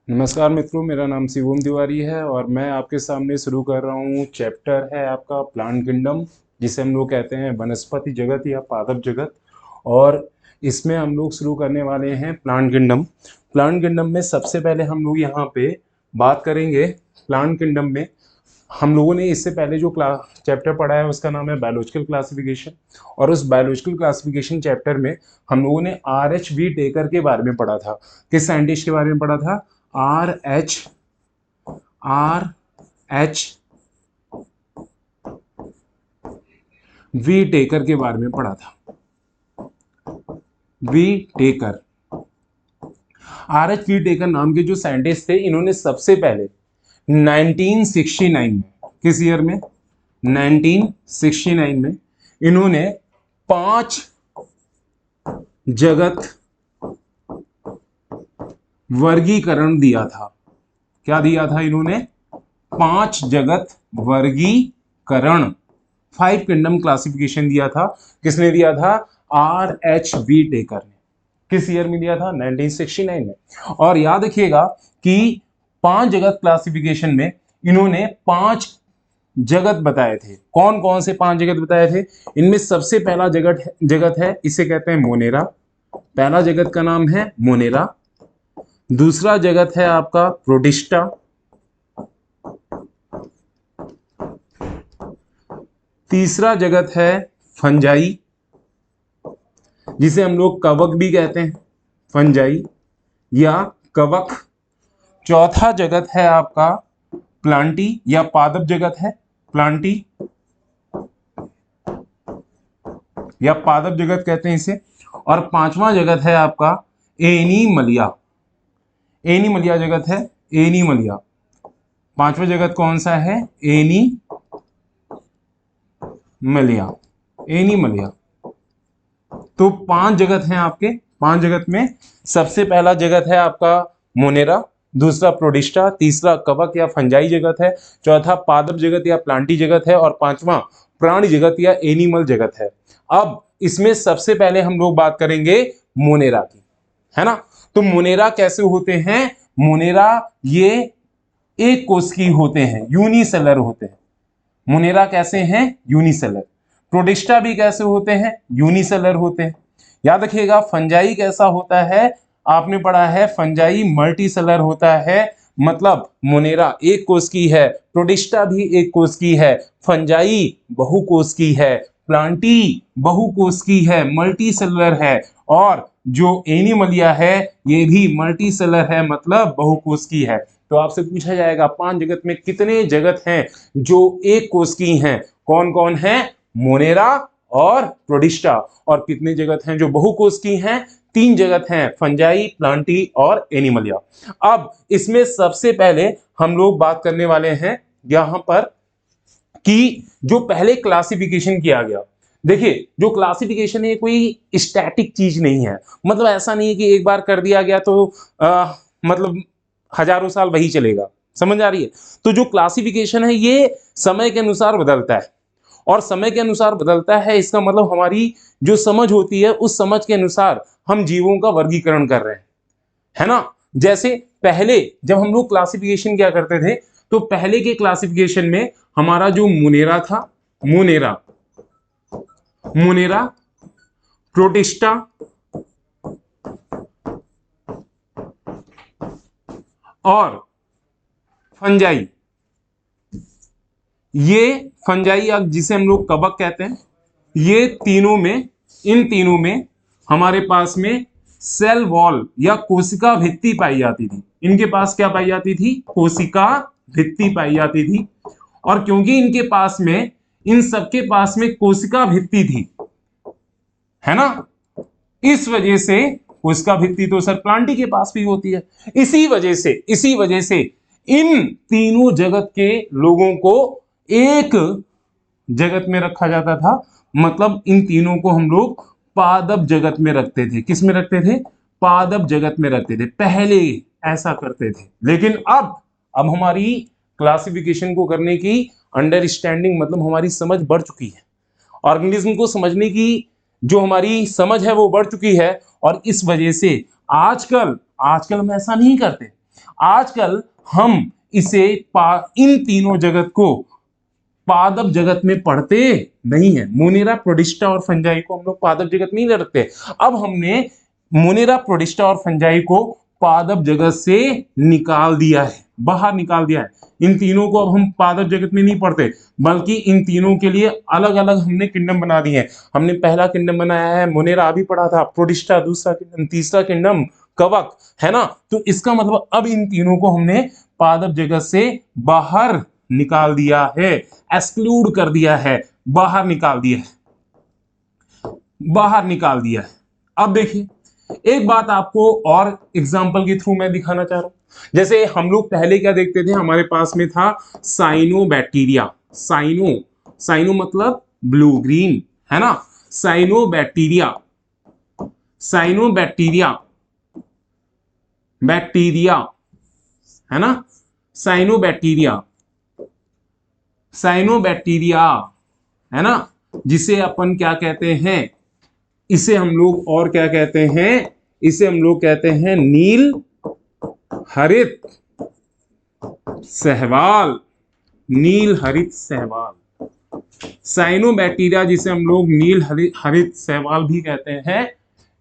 नमस्कार मित्रों, मेरा नाम शिवम तिवारी है और मैं आपके सामने शुरू कर रहा हूँ। चैप्टर है आपका प्लांट किंगडम, जिसे हम लोग कहते हैं वनस्पति जगत या पादप जगत। और इसमें हम लोग शुरू करने वाले हैं प्लांट किंगडम। प्लांट किंगडम में सबसे पहले हम लोग यहाँ पे बात करेंगे। प्लांट किंगडम में हम लोगों ने इससे पहले जो क्लास चैप्टर पढ़ा है उसका नाम है बायोलॉजिकल क्लासिफिकेशन। और उस बायोलॉजिकल क्लासिफिकेशन चैप्टर में हम लोगों ने RHV टेकर के बारे में पढ़ा था। किस साइंटिस्ट के बारे में पढ़ा था? आर एच वी टेकर के बारे में पढ़ा था। वी टेकर, RHV टेकर नाम के जो साइंटिस्ट थे, इन्होंने सबसे पहले 1969 में, किस ईयर में? 1969 में इन्होंने 5 जगत वर्गीकरण दिया था। क्या दिया था इन्होंने? 5 जगत वर्गीकरण, 5 किंगडम क्लासिफिकेशन दिया था। किसने दिया था? RHV टेकर ने। किस ईयर में दिया था? 1969 में। और याद रखिएगा कि 5 जगत क्लासिफिकेशन में इन्होंने 5 जगत बताए थे। कौन कौन से 5 जगत बताए थे? इनमें सबसे पहला जगत है, इसे कहते हैं मोनेरा। पहला जगत का नाम है मोनेरा। दूसरा जगत है आपका प्रोटिस्टा। तीसरा जगत है फंजाई, जिसे हम लोग कवक भी कहते हैं, फंजाई या कवक। चौथा जगत है आपका प्लांटी या पादप जगत है, प्लांटी या पादप जगत कहते हैं इसे। और पांचवा जगत है आपका एनीमलिया। एनीमलिया जगत है, एनीमलिया। पांचवा जगत कौन सा है? एनीमलिया, एनीमलिया। तो 5 जगत हैं आपके। 5 जगत में सबसे पहला जगत है आपका मोनेरा, दूसरा प्रोडिस्टा, तीसरा कवक या फंजाई जगत है, चौथा पादप जगत या प्लांटी जगत है, और पांचवा प्राणी जगत या एनिमल जगत है। अब इसमें सबसे पहले हम लोग बात करेंगे मोनेरा की, है ना। तो मोनेरा कैसे होते हैं? मोनेरा ये एक कोशिकीय होते हैं, यूनिसेलर होते हैं। मोनेरा कैसे हैं? यूनिसेलर। प्रोटिस्टा भी कैसे होते हैं? यूनिसेलर होते हैं। याद रखिएगा फंजाई कैसा होता है? आपने पढ़ा है फंजाई मल्टीसेलर होता है। मतलब मोनेरा एक कोष की है, प्रोटिस्टा भी एक कोष की है, फंजाई बहुकोष की है, प्लांटी बहुकोष की है, मल्टीसेलर है, और जो एनिमलिया है ये भी मल्टीसेलर है, मतलब बहुकोष की है। तो आपसे पूछा जाएगा 5 जगत में कितने जगत हैं जो एक कोष की हैं? कौन कौन है? मोनेरा और प्रोडिस्टा। और कितने जगत हैं जो बहुकोष की हैं? 3 जगत हैं, फंजाई, प्लांटी और एनिमलिया। अब इसमें सबसे पहले हम लोग बात करने वाले हैं यहां पर कि जो पहले क्लासिफिकेशन किया गया। देखिए जो क्लासिफिकेशन है कोई स्टैटिक चीज नहीं है। मतलब ऐसा नहीं है कि एक बार कर दिया गया तो मतलब हजारों साल वही चलेगा। समझ आ रही है? तो जो क्लासिफिकेशन है ये समय के अनुसार बदलता है, और समय के अनुसार बदलता है इसका मतलब हमारी जो समझ होती है उस समझ के अनुसार हम जीवों का वर्गीकरण कर रहे हैं, है ना। जैसे पहले जब हम लोग क्लासिफिकेशन क्या करते थे, तो पहले के क्लासिफिकेशन में हमारा जो मुनेरा था, मुनेरा, मुनेरा, प्रोटिस्टा और फंजाई, ये फंजाई या जिसे हम लोग कवक कहते हैं, ये तीनों में, इन तीनों में हमारे पास में सेल वॉल या कोशिका भित्ति पाई जाती थी। इनके पास क्या पाई जाती थी? कोशिका भित्ति पाई जाती थी। और क्योंकि इनके पास में, इन सबके पास में कोशिका भित्ति थी, है ना, इस वजह से कोशिका भित्ति तो सर प्लांटी के पास भी होती है। इसी वजह से इन तीनों जगत के लोगों को एक जगत में रखा जाता था। मतलब इन तीनों को हम लोग पादप जगत में रखते थे। किस में रखते थे? पादप जगत में रखते थे। पहले ऐसा करते थे, लेकिन अब हमारी क्लासिफिकेशन को करने की अंडरस्टैंडिंग, मतलब हमारी समझ बढ़ चुकी है। ऑर्गेनिज्म को समझने की जो हमारी समझ है वो बढ़ चुकी है, और इस वजह से आजकल आजकल हम ऐसा नहीं करते। आजकल हम इसे इन तीनों जगत को पादप जगत में पढ़ते नहीं है। मोनेरा, प्रोटिस्टा और फंजाई को हम लोग पादप जगत में नहीं रखते। अब हमने मोनेरा, प्रोटिस्टा और फंजाई को पादप जगत से निकाल दिया है, बाहर निकाल दिया है। इन तीनों को अब हम पादप जगत में नहीं पढ़ते, बल्कि इन तीनों के लिए अलग अलग हमने किंगडम बना दिए हैं। हमने पहला किंगडम बनाया है मोनेरा, अभी पढ़ा था, प्रोटिस्टा दूसरा किंगडम, तीसरा किंगडम कवक, है ना। तो इसका मतलब अब इन तीनों को हमने पादप जगत से बाहर निकाल दिया है, एक्सक्लूड कर दिया है, बाहर निकाल दिया है, बाहर निकाल दिया है। अब देखिए एक बात आपको और एग्जांपल के थ्रू मैं दिखाना चाह रहा हूं। जैसे हम लोग पहले क्या देखते थे, हमारे पास में था साइनोबैक्टीरिया। साइनो मतलब ब्लू ग्रीन, है ना। साइनोबैक्टीरिया, बैक्टीरिया, है ना। साइनोबैक्टीरिया है ना, जिसे अपन क्या कहते हैं, इसे हम लोग और क्या कहते हैं, इसे हम लोग कहते हैं नील हरित सहवाल। नील हरित सहवाल, साइनोबैक्टीरिया जिसे हम लोग नील हरित सहवाल भी कहते हैं।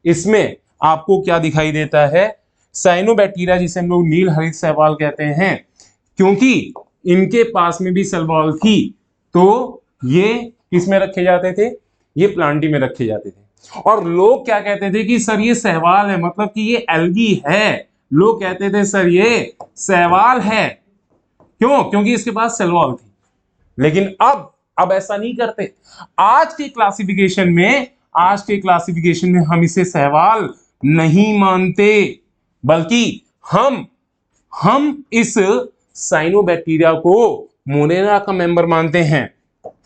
इसमें आपको क्या दिखाई देता है, साइनोबैक्टीरिया जिसे हम लोग नील हरित सहवाल कहते हैं, क्योंकि इनके पास में भी सेल वॉल थी, तो ये किस में रखे जाते थे, ये प्लांटी में रखे जाते थे। और लोग क्या कहते थे कि सर ये सहवाल है, मतलब कि ये एल्गी है। लोग कहते थे सर ये सहवाल है, क्यों, क्योंकि इसके पास सेल वॉल थी। लेकिन अब ऐसा नहीं करते। आज के क्लासिफिकेशन में हम इसे सहवाल नहीं मानते, बल्कि हम इस साइनोबैक्टीरिया को मोनेरा का मेंबर मानते हैं,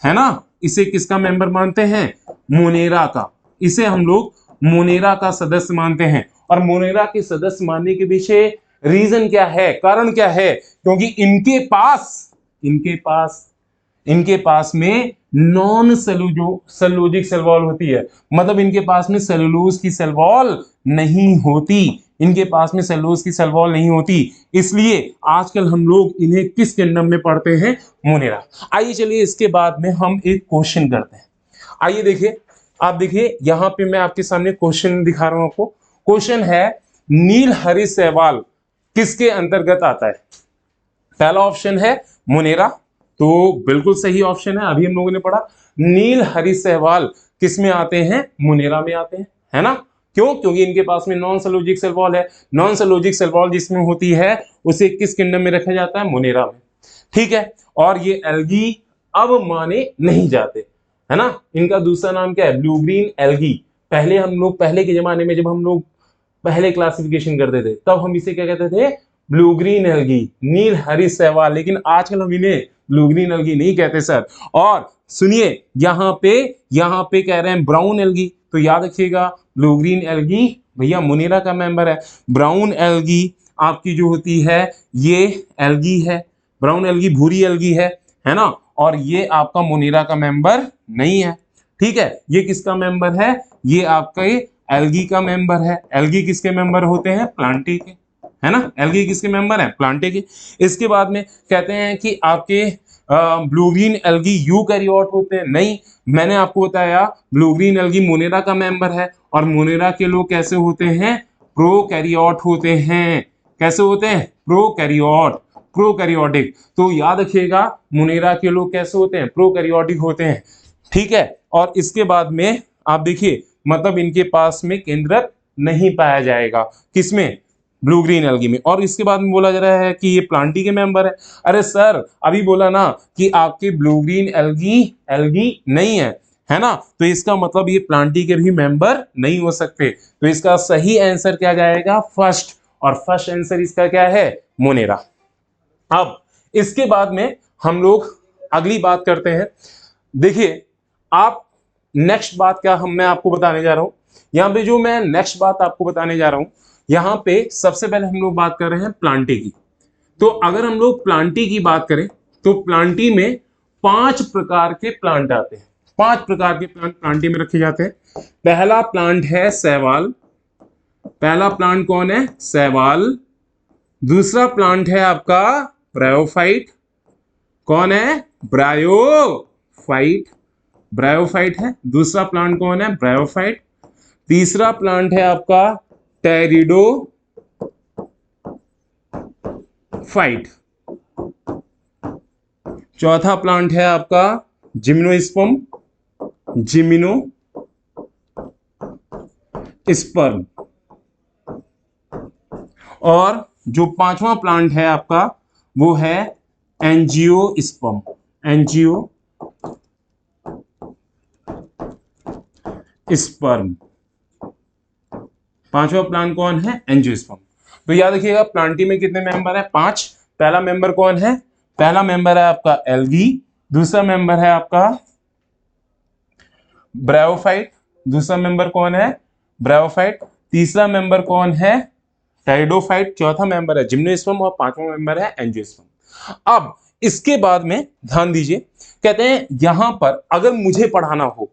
है ना। इसे किसका मेंबर मानते हैं, मोनेरा का। इसे हम लोग मोनेरा का सदस्य मानते हैं। और मोनेरा के सदस्य मानने के पीछे रीजन क्या है, कारण क्या है, क्योंकि इनके पास में नॉन सेलुलोजिक सेल वॉल होती है। मतलब इनके पास में सेलुलोज की सेल वॉल नहीं होती, इनके पास में सेलुलोज की सेल वॉल नहीं होती। इसलिए आजकल हम लोग इन्हें किस किंगडम में पढ़ते हैं, मोनेरा। आइए चलिए इसके बाद में हम एक क्वेश्चन करते हैं। आइए देखिए, आप देखिए यहां पे मैं आपके सामने क्वेश्चन दिखा रहा हूं आपको। क्वेश्चन है नील हरित सहवाल किसके अंतर्गत आता है। पहला ऑप्शन है मोनेरा, तो बिल्कुल सही ऑप्शन है, अभी हम लोगों ने पढ़ा। नील हरित सहवाल किस में आते हैं, मोनेरा में आते हैं, है ना। क्यों, क्योंकि इनके पास में नॉन सेलुलोजिक सेल वॉल है। नॉन सेलुलोजिक सेल वॉल जिसमें होती है उसे किस किंगडम में रखा जाता है, मोनेरा में, ठीक है। और ये एल्गी अब माने नहीं जाते, है ना। इनका दूसरा नाम क्या है, ब्लू ग्रीन एल्गी। पहले के जमाने में जब हम लोग पहले क्लासिफिकेशन करते थे, तब हम इसे क्या कहते थे, ब्लू ग्रीन एल्गी, नील हरित सहवाल। लेकिन आजकल हम इन्हें ब्लू ग्रीन एल्गी नहीं कहते सर। और सुनिए यहाँ पे कह रहे हैं ब्राउन एल्गी, तो याद रखिएगा ब्लू ग्रीन एल्गी भैया मोनेरा का मेंबर है। ब्राउन एल्गी आपकी जो होती है ये एल्गी है, ब्राउन एल्गी भूरी एल्गी है ना। और ये आपका मोनेरा का मेंबर नहीं है, ठीक है। ये किसका मेंबर है, ये आपका एल्गी का मेंबर है। एल्गी किसके मेंबर होते हैं, प्लांटी के, है ना। एल्गी किसके मेंबर है, प्लांटे के। इसके बाद में कहते हैं कि आपके ब्लू ग्रीन एल्गी यूकैरियोट होते हैं। नहीं, मैंने आपको बताया ब्लू ग्रीन एल्गी मोनेरा का मेंबर है। और मोनेरा के लोग कैसे होते हैं, प्रोकैरियोट होते हैं। कैसे होते हैं, प्रोकैरियोटिक। तो याद रखिएगा मोनेरा के लोग कैसे होते हैं, प्रोकैरियोटिक होते हैं, ठीक है। और इसके बाद में आप देखिए, मतलब इनके पास में केंद्रक नहीं पाया जाएगा, किसमें, ब्लू ग्रीन एल्गी में। और इसके बाद में बोला जा रहा है कि ये प्लांटी के मेंबर है। अरे सर अभी बोला ना कि आपके ब्लू ग्रीन एल्गी नहीं है ना। तो इसका मतलब ये प्लांटी के भी मेंबर नहीं हो सकते। तो इसका सही आंसर क्या जाएगा, फर्स्ट। और फर्स्ट आंसर इसका क्या है, मोनेरा। अब इसके बाद में हम लोग अगली बात करते हैं। देखिए आप नेक्स्ट बात क्या मैं आपको बताने जा रहा हूं। यहां पे जो मैं नेक्स्ट बात आपको बताने जा रहा हूं, यहां पे सबसे पहले हम लोग बात कर रहे हैं प्लांटी की। तो अगर हम लोग प्लांटी की बात करें तो प्लांटी में 5 प्रकार के प्लांट आते हैं। 5 प्रकार के प्लांट प्लांटी में रखे जाते हैं। पहला प्लांट है शैवाल। पहला प्लांट कौन है, शैवाल। दूसरा प्लांट है आपका ब्रायोफाइट। कौन है? ब्रायोफाइट। ब्रायोफाइट है दूसरा प्लांट। कौन है? ब्रायोफाइट। तीसरा प्लांट है आपका टेरिडोफाइट। चौथा प्लांट है आपका जिम्नोस्पर्म। जिम्नोस्पर्म। और जो पांचवा प्लांट है आपका वो है एंजियोस्पर्म। एंजियोस्पर्म। पांचवा प्लांट कौन है? एंजियोस्पर्म। तो याद रखिएगा प्लांटी में कितने मेंबर है? 5। पहला मेंबर कौन है? पहला मेंबर है आपका एल्गी। दूसरा मेंबर है आपका ब्रायोफाइट। दूसरा मेंबर कौन है? ब्रायोफाइट। तीसरा मेंबर कौन है? टेरिडोफाइट। चौथा मेंबर है जिम्नोस्पर्म और पांचवा मेंबर है एंजियोस्पर्म। अब इसके बाद में ध्यान दीजिए, कहते हैं यहां पर अगर मुझे पढ़ाना हो,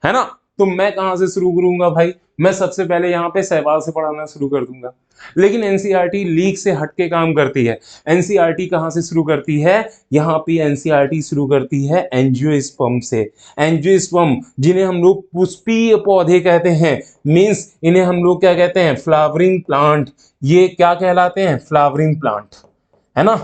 है ना, तो मैं कहां से शुरू करूंगा भाई? मैं सबसे पहले यहां पे सहवाल से पढ़ाना शुरू कर दूंगा। लेकिन एनसीईआरटी लीक से हटके काम करती है। एनसीईआरटी कहां से शुरू करती है? यहां पे एनसीईआरटी शुरू करती है एंजियोस्पर्म से। एंजियोस्पर्म जिन्हें हम लोग पुष्पीय पौधे कहते हैं, मींस इन्हें हम लोग क्या कहते हैं? Flowering plant. ये क्या कहलाते हैं? फ्लावरिंग प्लांट, है ना,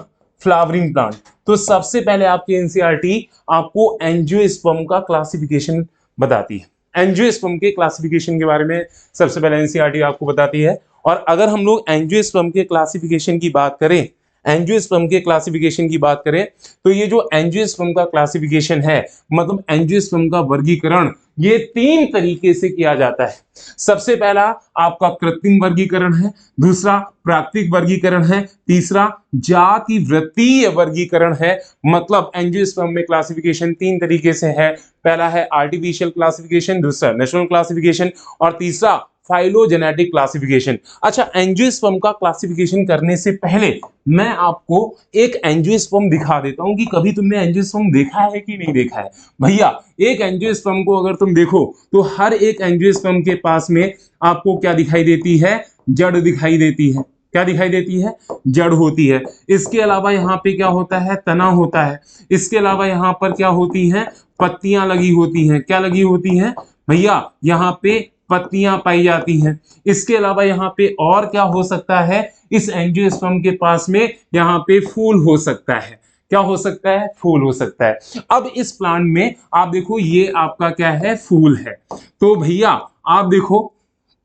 फ्लावरिंग प्लांट। तो सबसे पहले आपकी एनसीईआरटी आपको एंजियोस्पर्म का क्लासिफिकेशन बताती है। एंजियोस्पर्म के क्लासिफिकेशन के बारे में सबसे पहले एनसीईआरटी आपको बताती है। और अगर हम लोग एंजियोस्पर्म के क्लासिफिकेशन की बात करें, एंजियोस्पर्म के क्लासिफिकेशन की बात करें, तो ये जो एंजियोस्पर्म का क्लासिफिकेशन है, मतलब एंजियोस्पर्म का वर्गीकरण, ये 3 तरीके से किया जाता है। सबसे पहला आपका कृत्रिम वर्गीकरण है, दूसरा प्राकृतिक वर्गीकरण है, तीसरा जाति वृत्तीय वर्गीकरण है। मतलब एंजियोस्पर्म में क्लासिफिकेशन 3 तरीके से है। पहला है आर्टिफिशियल क्लासिफिकेशन, दूसरा नेचुरल क्लासिफिकेशन और तीसरा फाइलोजेनेटिक क्लासिफिकेशन। अच्छा, एंजियोस्पर्म का क्लासिफिकेशन करने से पहले मैं आपको एक एंजियोस्पर्म दिखा देता हूं कि कभी तुमने एंजियोस्पर्म देखा है कि नहीं देखा है। भैया, एक एंजियोस्पर्म को अगर तुम देखो तो हर एक एंजियोस्पर्म के पास में आपको क्या दिखाई देती है? जड़ दिखाई देती है। क्या दिखाई देती है? जड़ होती है। इसके अलावा यहाँ पे क्या होता है? तना होता है। इसके अलावा यहाँ पर क्या होती है? पत्तियां लगी होती हैं। क्या लगी होती हैं भैया? यहाँ पे पत्तियां पाई जाती हैं। इसके अलावा यहाँ पे और क्या हो सकता है? इस एंजियोस्पर्म के पास में यहाँ पे फूल हो सकता है। क्या हो सकता है? फूल हो सकता है। अब इस प्लांट में आप देखो, ये आपका क्या है? फूल है। तो भैया आप देखो,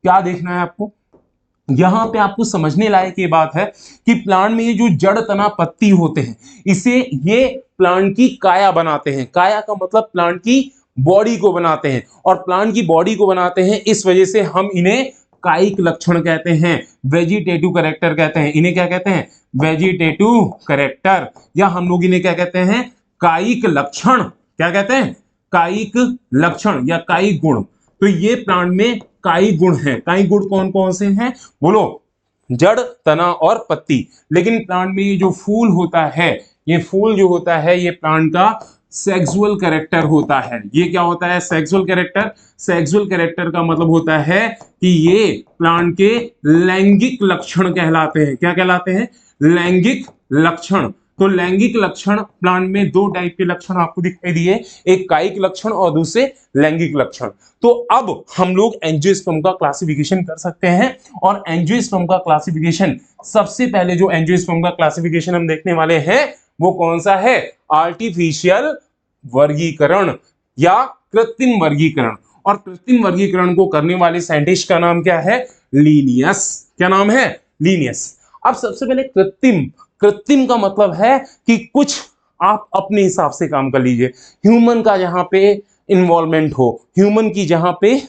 क्या देखना है आपको? यहां पे आपको समझने लायक ये बात है कि प्लांट में ये जो जड़ तना पत्ती होते हैं, इसे ये प्लांट की काया बनाते हैं। काया का मतलब प्लांट की बॉडी को बनाते हैं। और प्लांट की बॉडी को बनाते हैं, इस वजह से हम इन्हें कायिक लक्षण कहते हैं, वेजिटेटिव कैरेक्टर कहते हैं। इन्हें क्या कहते हैं? वेजिटेटिव कैरेक्टर, या हम लोग इन्हें क्या कहते हैं? कायिक लक्षण। क्या कहते हैं? कायिक लक्षण या कायिक गुण। तो ये प्लांट में कायिक गुण है। कायिक गुण कौन कौन से हैं? बोलो। जड़, तना और पत्ती। लेकिन प्लांट में ये जो फूल होता है, ये फूल जो होता है, ये प्लांट का सेक्सुअल कैरेक्टर होता है। ये क्या होता है? Sexual character. सेक्सुअल कैरेक्टर का मतलब होता है कि ये प्लांट के लैंगिक लक्षण कहलाते हैं। क्या कहलाते हैं? लैंगिक लक्षण। तो लैंगिक लक्षण प्लांट में 2 टाइप के लक्षण आपको दिखाई दिए, एक कायिक लक्षण और दूसरे लैंगिक लक्षण। तो अब हम लोग एंजियोस्पर्म का क्लासिफिकेशन कर सकते हैं। और एंजियोस्पर्म का क्लासिफिकेशन, सबसे पहले जो एंजियोस्पर्म का क्लासिफिकेशन हम देखने वाले हैं वो कौन सा है? आर्टिफिशियल वर्गीकरण या कृत्रिम वर्गीकरण। और कृत्रिम वर्गीकरण को करने वाले साइंटिस्ट का नाम क्या है? लीनियस। क्या नाम है? लीनियस। अब सबसे पहले कृत्रिम। कृत्रिम का मतलब है कि कुछ आप अपने हिसाब से काम कर लीजिए, ह्यूमन का जहां पे इन्वॉल्वमेंट हो, ह्यूमन की जहां पे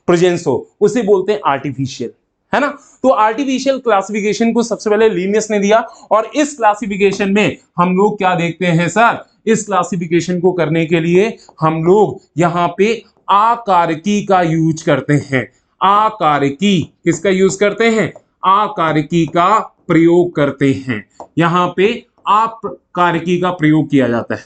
प्रेजेंस हो, उसे बोलते हैं आर्टिफिशियल, है ना। तो आर्टिफिशियल क्लासिफिकेशन को सबसे पहले लीनियस ने दिया। और इस क्लासिफिकेशन में हम लोग क्या देखते हैं सर? इस क्लासिफिकेशन को करने के लिए हम लोग यहां पे आकारकी का यूज करते हैं। आकारकी किसका यूज करते हैं? आकारकी का प्रयोग करते हैं। यहां पे आकारकी का प्रयोग किया जाता है।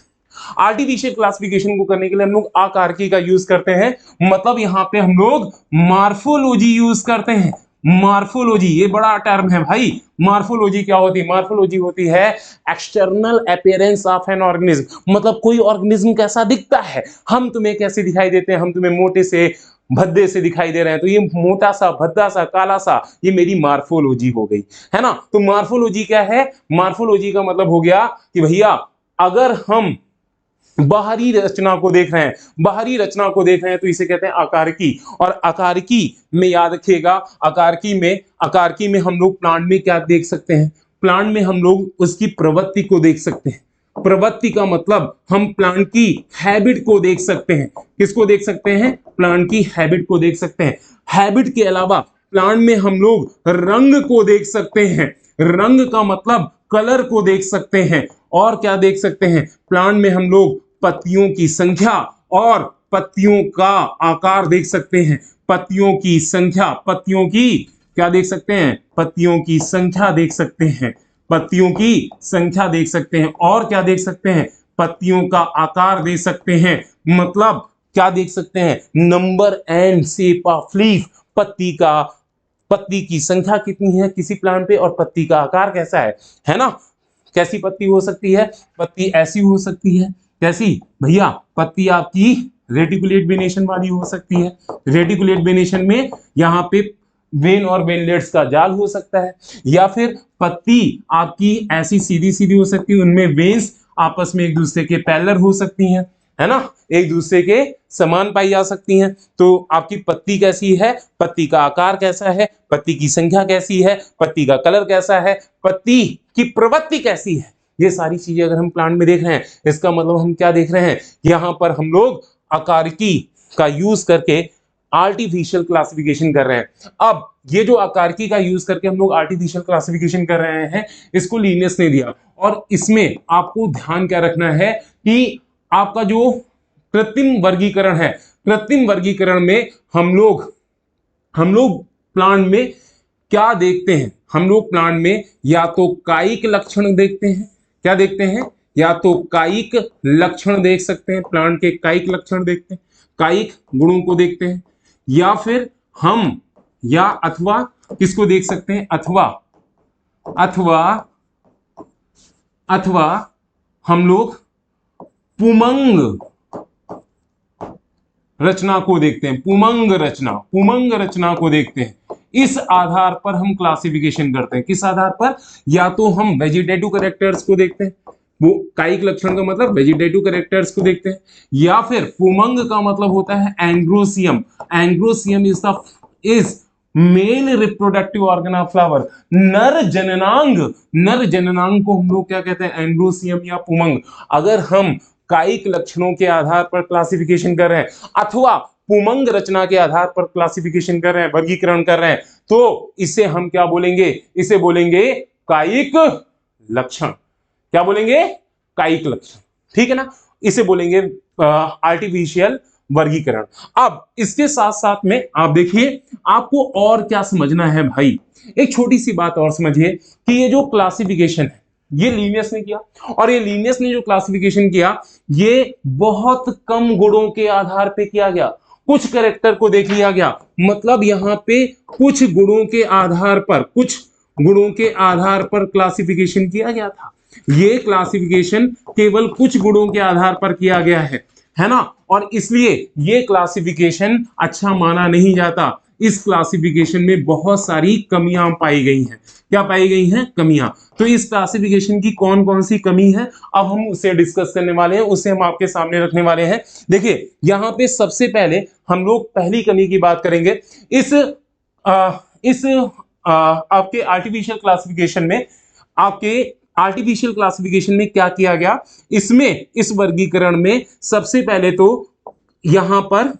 आर्टिफिशियल क्लासिफिकेशन को करने के लिए हम लोग आकारकी का यूज करते हैं। मतलब यहां पे हम लोग मार्फोलॉजी यूज करते हैं। मार्फोलॉजी, ये बड़ा टर्म है भाई। मार्फोलॉजी क्या होती है? मार्फोलॉजी होती है external appearance of an organism, मतलब कोई ऑर्गेनिज्म कैसा दिखता है। हम तुम्हें कैसे दिखाई देते हैं? हम तुम्हें मोटे से भद्दे से दिखाई दे रहे हैं, तो ये मोटा सा, भद्दा सा, काला सा, ये मेरी मार्फोलॉजी हो गई, है ना। तो मार्फोलॉजी क्या है? मार्फोलॉजी का मतलब हो गया कि भैया अगर हम बाहरी रचना को देख रहे हैं, बाहरी रचना को देख रहे हैं, तो इसे कहते हैं आकारकी। और आकारकी में याद रखिएगा, आकारकी में हम लोग प्लांट में क्या देख सकते हैं? प्लांट में हम लोग उसकी प्रवृत्ति को देख सकते हैं। प्रवृत्ति का मतलब हम प्लांट की हैबिट को देख सकते हैं। किसको देख सकते हैं? प्लांट की हैबिट को देख सकते हैं। हैबिट के अलावा प्लांट में हम लोग रंग को देख सकते हैं। रंग का मतलब कलर को देख सकते हैं। और क्या देख सकते हैं? प्लांट में हम लोग पत्तियों की संख्या और पत्तियों का आकार देख सकते हैं। पत्तियों की संख्या, पत्तियों की क्या देख सकते हैं? पत्तियों की संख्या देख सकते हैं। पत्तियों की संख्या देख सकते हैं। और क्या देख सकते हैं? पत्तियों का आकार देख सकते हैं। मतलब क्या देख सकते हैं? Number and shape of leaf, पत्ती की संख्या कितनी है किसी प्लांट पे, और पत्ती का आकार कैसा है ना। कैसी पत्ती हो सकती है? पत्ती ऐसी हो सकती है। कैसी भैया? पत्ती आपकी रेटिकुलेट वेनेशन वाली हो सकती है। रेटिकुलेट वेनेशन में यहाँ पे वेन और वेनलेट्स का जाल हो सकता है। या फिर पत्ती आपकी ऐसी सीधी सीधी हो सकती है, उनमें वेन्स आपस में एक दूसरे के पैरेलल हो सकती हैं, है ना, एक दूसरे के समान पाई जा सकती हैं। तो आपकी पत्ती कैसी है? पत्ती का आकार कैसा है? पत्ती की संख्या कैसी है? पत्ती का कलर कैसा है? पत्ती की प्रवृत्ति कैसी है? ये सारी चीजें अगर हम प्लांट में देख रहे हैं, इसका मतलब हम क्या देख रहे हैं? यहाँ पर हम लोग आकारकी का यूज करके आर्टिफिशियल क्लासिफिकेशन कर रहे हैं। अब ये जो आकारकी का यूज करके हम लोग आर्टिफिशियल क्लासिफिकेशन कर रहे हैं, इसको लीनियस ने दिया। और इसमें आपको ध्यान क्या रखना है कि आपका जो कृत्रिम वर्गीकरण है, कृत्रिम वर्गीकरण में हम लोग प्लांट में क्या देखते हैं? हम लोग प्लांट में या तो कायिक लक्षण देखते हैं। क्या देखते हैं? या तो कायिक लक्षण देख सकते हैं, प्लांट के कायिक लक्षण देखते हैं, कायिक गुणों को देखते हैं। या फिर हम या अथवा किसको देख सकते हैं? अथवा हम लोग पुमंग रचना को देखते हैं। पुमंग रचना को देखते हैं। इस आधार पर हम क्लासिफिकेशन करते हैं। किस आधार पर? या तो हम वेजिटेटिव कैरेक्टर्स को देखते हैं, वो कायिक लक्षण का मतलब वेजिटेटिव कैरेक्टर्स को देखते हैं। या फिर पुमंग का मतलब होता है androecium. Androecium is male reproductive organ of flower. नर जननांग को हम लोग क्या कहते हैं? एंड्रोसियम या पुमंग। अगर हम कायिक लक्षणों के आधार पर क्लासिफिकेशन कर रहे हैं अथवा पुमंग रचना के आधार पर क्लासिफिकेशन कर रहे हैं, वर्गीकरण कर रहे हैं, तो इसे हम क्या बोलेंगे? इसे बोलेंगे कायिक लक्षण। क्या बोलेंगे? कायिक लक्षण, ठीक है ना। इसे बोलेंगे आर्टिफिशियल वर्गीकरण। अब इसके साथ साथ में आप देखिए, आपको और क्या समझना है भाई? एक छोटी सी बात और समझिए कि ये जो क्लासिफिकेशन है, ये लीनियस ने किया। और ये लीनियस ने जो क्लासिफिकेशन किया, ये बहुत कम गुणों के आधार पे किया गया। कुछ कैरेक्टर को देख लिया गया, मतलब यहां पे कुछ गुणों के आधार पर क्लासिफिकेशन किया गया था। ये क्लासिफिकेशन केवल कुछ गुणों के आधार पर किया गया है ना। और इसलिए ये क्लासिफिकेशन अच्छा माना नहीं जाता। इस क्लासिफिकेशन में बहुत सारी कमियां पाई गई हैं। क्या पाई गई हैं? कमियां। तो इस क्लासिफिकेशन की कौन कौन सी कमी है, अब हम उसे डिस्कस करने वाले हैं, उसे हम आपके सामने रखने वाले हैं। देखिए, यहां पे सबसे पहले हम लोग पहली कमी की बात करेंगे। इस आपके आर्टिफिशियल क्लासिफिकेशन में क्या किया गया? इसमें इस वर्गीकरण में सबसे पहले तो यहां पर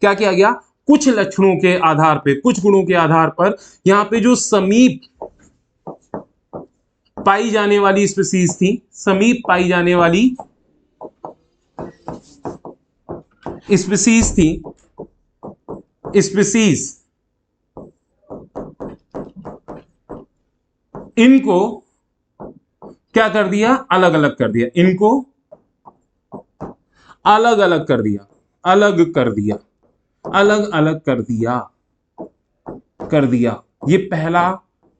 क्या किया गया? कुछ लक्षणों के आधार पे, कुछ गुणों के आधार पर यहां पे जो समीप पाई जाने वाली स्पीसीज थी, समीप पाई जाने वाली स्पीसीज थी, स्पीसीज, इनको क्या कर दिया? अलग अलग कर दिया। इनको अलग अलग कर दिया, अलग अलग कर दिया। कर दिया। ये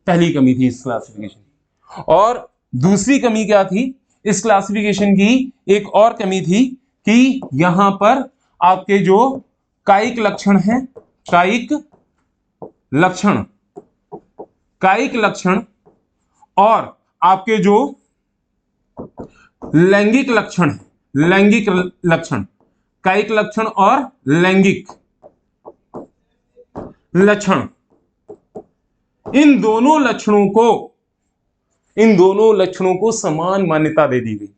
पहली कमी थी इस क्लासिफिकेशन की। और दूसरी कमी क्या थी इस क्लासिफिकेशन की? एक और कमी थी कि यहां पर आपके जो कायिक लक्षण हैं, कायिक लक्षण और आपके जो लैंगिक लक्षण, कायिक लक्षण और लैंगिक लक्षण, इन दोनों लक्षणों को समान मान्यता दे दी गई।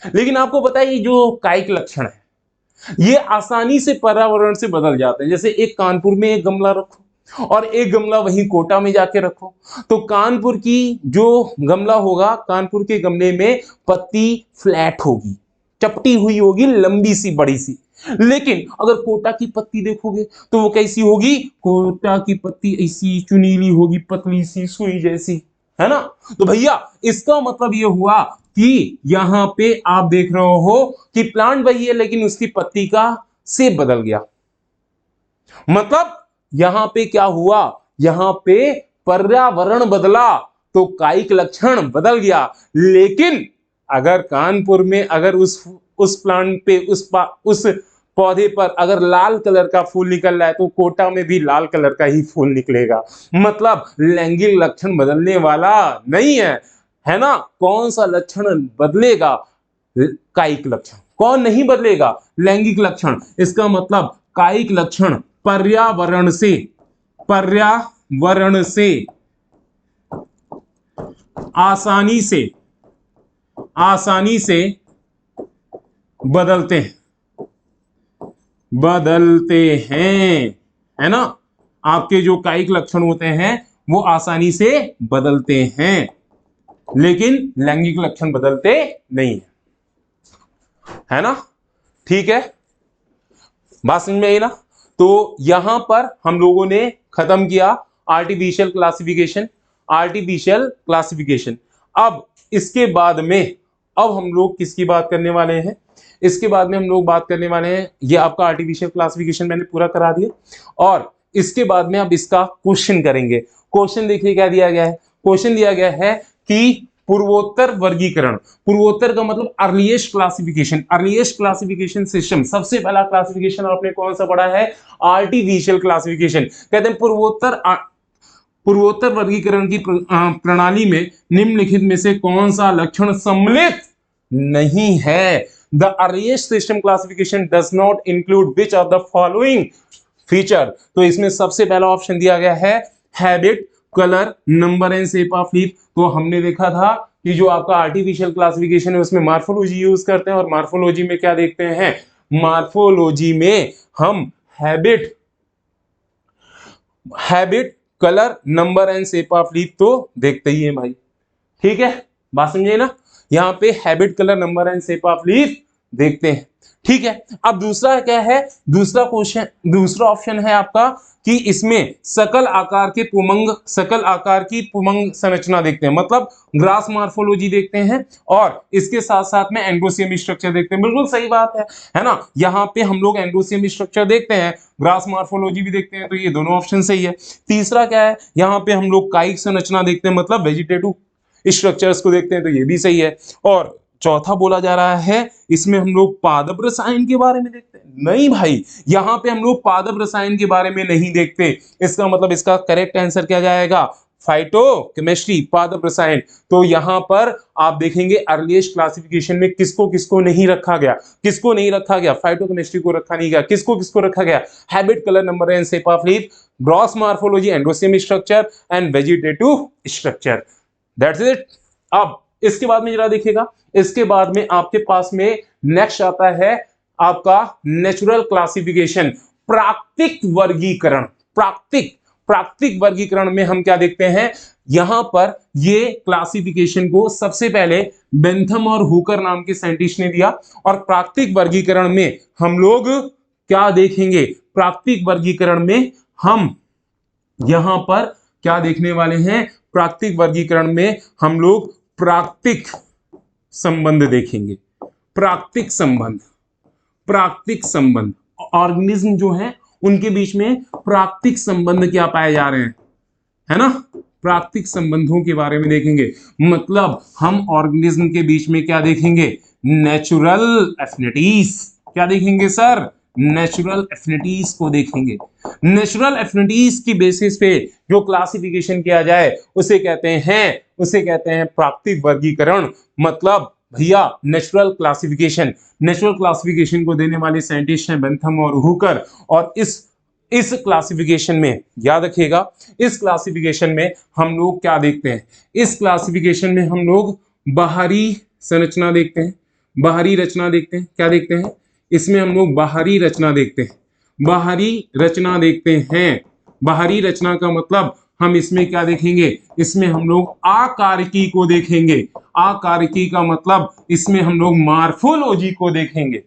लेकिन आपको पता है ये जो कायिक लक्षण है ये आसानी से पर्यावरण से बदल जाते हैं। जैसे एक कानपुर में एक गमला रखो और एक गमला वहीं कोटा में जाके रखो, तो कानपुर की जो गमला होगा, कानपुर के गमले में पत्ती फ्लैट होगी, चपटी हुई होगी, लंबी सी बड़ी सी। लेकिन अगर कोटा की पत्ती देखोगे तो वो कैसी होगी? कोटा की पत्ती ऐसी चुनीली होगी, पतली सी सुई जैसी, है ना। तो भैया इसका मतलब ये हुआ कि यहां पे आप देख रहे हो कि प्लांट वही है लेकिन उसकी पत्ती का शेप बदल गया। मतलब यहां पे क्या हुआ? यहां पे पर्यावरण बदला तो कायिक लक्षण बदल गया। लेकिन अगर कानपुर में अगर उस प्लांट पे उस पौधे पर अगर लाल कलर का फूल निकल रहा है तो कोटा में भी लाल कलर का ही फूल निकलेगा। मतलब लैंगिक लक्षण बदलने वाला नहीं है ना। कौन सा लक्षण बदलेगा? कायिक लक्षण। कौन नहीं बदलेगा? लैंगिक लक्षण। इसका मतलब कायिक लक्षण पर्यावरण से आसानी से बदलते हैं, है ना। आपके जो कायिक लक्षण होते हैं वो आसानी से बदलते हैं, लेकिन लैंगिक लक्षण बदलते नहीं है ना। ठीक है, बात समझ में आई ना। तो यहां पर हम लोगों ने खत्म किया आर्टिफिशियल क्लासिफिकेशन। अब इसके बाद में अब हम लोग किसकी बात करने वाले हैं? इसके बाद में हम लोग बात करने वाले हैं, ये आपका आर्टिफिशियल क्लासिफिकेशन मैंने पूरा करा दिया, और इसके बाद में अब इसका क्वेश्चन करेंगे। क्वेश्चन देखिए क्या दिया गया है। क्वेश्चन दिया गया है कि पूर्वोत्तर वर्गीकरण, पूर्वोत्तर का मतलब अर्लीस्ट क्लासिफिकेशन सिस्टम। सबसे पहला क्लासिफिकेशन आपने कौन सा पढ़ा है? Artificial classification. कहते हैं पूर्वोत्तर वर्गीकरण की प्रणाली में निम्नलिखित में से कौन सा लक्षण सम्मिलित नहीं है? The earliest system classification does not include which of the following feature. तो इसमें सबसे पहला ऑप्शन दिया गया है habit, colour, number and shape of leaf. तो हमने देखा था कि जो आपका आर्टिफिशियल क्लासिफिकेशन है उसमें मार्फोलॉजी यूज करते हैं, और मार्फोलॉजी में क्या देखते हैं? मार्फोलॉजी में हम habit, colour, number and shape of leaf तो देखते ही है भाई। ठीक है, बात समझे ना। यहाँ पे habit, colour, number and shape of leaf देखते हैं। ठीक है, अब दूसरा क्या है? दूसरा ऑप्शन है आपका कि इसमें सकल आकार की पुमंग संरचना देखते हैं, मतलब ग्रास मार्फोलॉजी देखते हैं, और इसके साथ साथ में एंडोसियम स्ट्रक्चर देखते हैं। बिल्कुल सही बात है ना। यहाँ पे हम लोग एंडोसियम स्ट्रक्चर देखते हैं, ग्रास मार्फोलॉजी भी देखते हैं, तो ये दोनों ऑप्शन सही है। तीसरा क्या है? यहाँ पे हम लोग कायिक संरचना देखते हैं, मतलब वेजिटेटिव स्ट्रक्चर्स को देखते हैं, तो ये भी सही है। और चौथा बोला जा रहा है इसमें हम लोग पादप रसायन के बारे में देखते हैं। नहीं भाई, यहां पे हम लोग पादप रसायन के बारे में नहीं देखते। इसका मतलब इसका करेक्ट आंसर क्या जाएगा? फाइटोकेमिस्ट्री, पादप रसायन। तो यहां पर आप देखेंगे अर्लीस्ट क्लासिफिकेशन में किसको किसको नहीं रखा गया? फाइटोकेमिस्ट्री को रखा नहीं गया। किसको किसको रखा गया? Habit, colour, number and shape of leaf, gross morphology, एंडोसियम structure and vegetative structure. That's it. अब इसके बाद में जरा देखिएगा, इसके बाद में आपके पास में नेक्स्ट आता है आपका नेचुरल क्लासिफिकेशन, प्राकृतिक वर्गीकरण में हम क्या देखते हैं? यहां पर ये क्लासिफिकेशन को सबसे पहले बेंथम और हुकर नाम के साइंटिस्ट ने दिया, और प्राकृतिक वर्गीकरण में हम लोग क्या देखेंगे? प्राकृतिक वर्गीकरण में हम यहां पर क्या देखने वाले हैं? प्राकृतिक वर्गीकरण में हम लोग प्राकृतिक संबंध देखेंगे। प्राकृतिक संबंध ऑर्गेनिज्म जो है उनके बीच में प्राकृतिक संबंध क्या पाए जा रहे हैं? है ना। प्राकृतिक संबंधों के बारे में देखेंगे, मतलब हम ऑर्गेनिज्म के बीच में क्या देखेंगे, नेचुरल एफिनिटीज। क्या देखेंगे सर, नेचुरल एफिनिटीज को देखेंगे। नेचुरल एफिनिटीज की बेसिस पे जो क्लासिफिकेशन किया जाए उसे कहते हैं प्राकृतिक वर्गीकरण। मतलब भैया नेचुरल क्लासिफिकेशन को देने वाले साइंटिस्ट हैं बेंथम और हुकर। और इस क्लासिफिकेशन में याद रखिएगा, इस क्लासिफिकेशन में हम लोग क्या देखते हैं, इस क्लासिफिकेशन में हम लोग बाहरी संरचना देखते हैं, बाहरी रचना देखते हैं। क्या देखते हैं, इसमें हम लोग बाहरी रचना देखते हैं, बाहरी रचना देखते हैं। बाहरी रचना का मतलब हम इसमें क्या देखेंगे, इसमें हम लोग आकारिकी को देखेंगे। आकारिकी का मतलब इसमें हम लोग मार्फोलॉजी को देखेंगे।